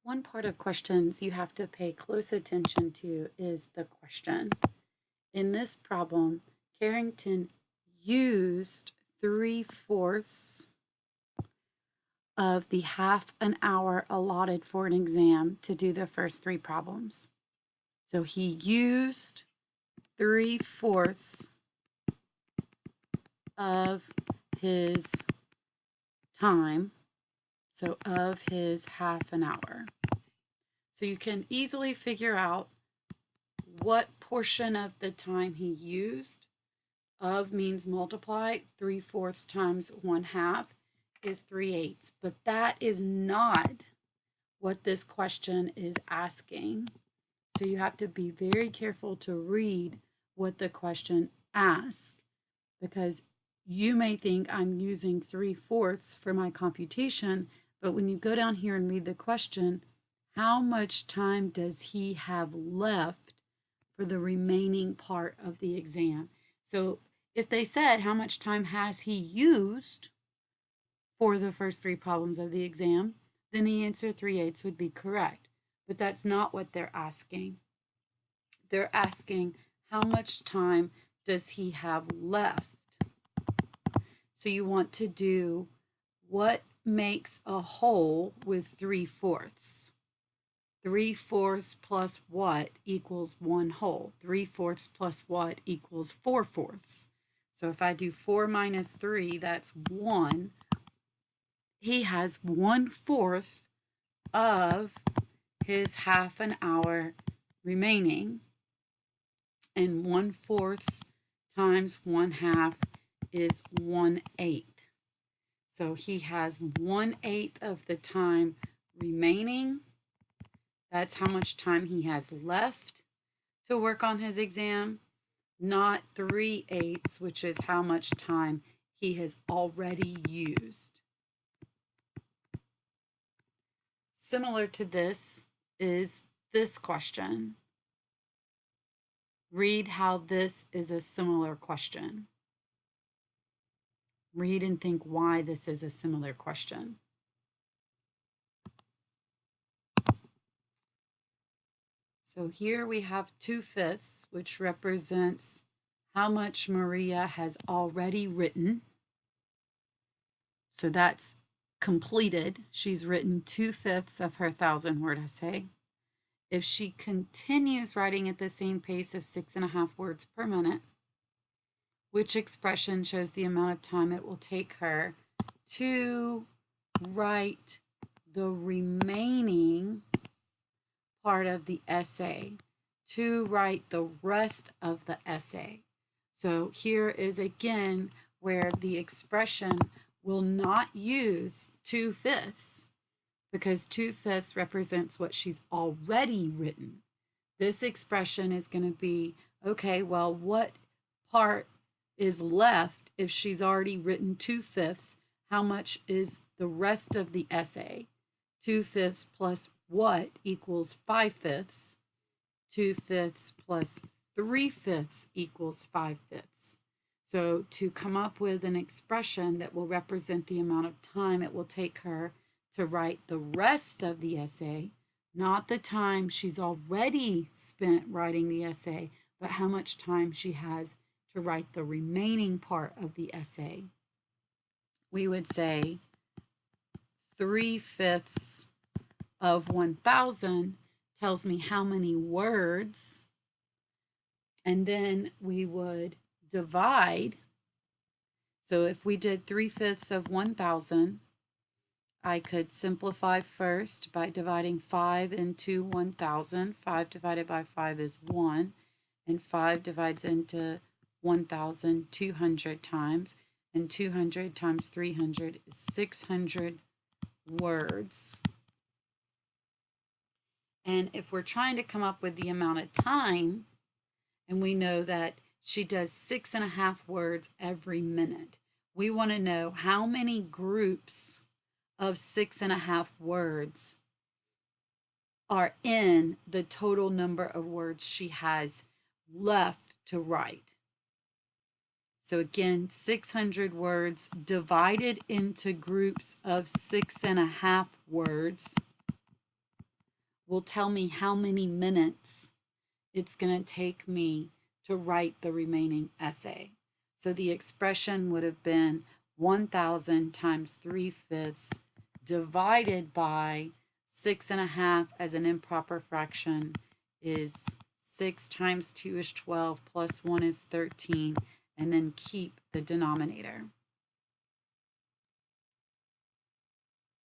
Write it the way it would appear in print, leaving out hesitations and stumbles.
One part of questions you have to pay close attention to is the question. In this problem, Carrington used 3/4 of the half an hour allotted for an exam to do the first three problems. So he used 3/4 of his time, so of his half an hour. So you can easily figure out what portion of the time he used. Of means multiply. 3/4 times 1/2 is 3/8. But that is not what this question is asking. So you have to be very careful to read what the question asks, because you may think I'm using 3/4 for my computation, but when you go down here and read the question, how much time does he have left for the remaining part of the exam? So if they said, how much time has he used for the first three problems of the exam, then the answer 3/8 would be correct. But that's not what they're asking. They're asking, how much time does he have left? So you want to do what makes a whole with 3/4. 3/4 plus what equals one whole? 3/4 plus what equals 4/4? So if I do 4 minus 3, that's 1. He has 1/4 of his half an hour remaining. And 1/4 times 1/2 is 1/8. So he has 1/8 of the time remaining. That's how much time he has left to work on his exam, not 3/8, which is how much time he has already used. Similar to this is this question. Read how this is a similar question. Read and think why this is a similar question. So here we have 2/5, which represents how much Maria has already written. So that's completed. She's written 2/5 of her 1,000-word essay. If she continues writing at the same pace of 6.5 words per minute, which expression shows the amount of time it will take her to write the remaining part of the essay, to write the rest of the essay? So here is again where the expression will not use 2/5, because 2/5 represents what she's already written. This expression is going to be, okay, well, what part is left if she's already written 2/5? How much is the rest of the essay? 2/5 plus what equals 5/5? 2/5 plus 3/5 equals 5/5. So to come up with an expression that will represent the amount of time it will take her to write the rest of the essay, not the time she's already spent writing the essay, but how much time she has to write the remaining part of the essay, we would say 3/5 of 1,000 tells me how many words, and then we would divide. So if we did 3/5 of 1,000, I could simplify first by dividing 5 into 1,000. 5 divided by 5 is 1, and 5 divides into 1,000 200 times, and 200 times 300 is 600 words. And if we're trying to come up with the amount of time, and we know that she does 6.5 words every minute, we want to know how many groups of 6.5 words are in the total number of words she has left to write. So again, 600 words divided into groups of 6.5 words will tell me how many minutes it's going to take me to write the remaining essay. So the expression would have been 1,000 times 3/5 divided by 6.5 as an improper fraction is 6 times 2 is 12 plus 1 is 13, and then keep the denominator.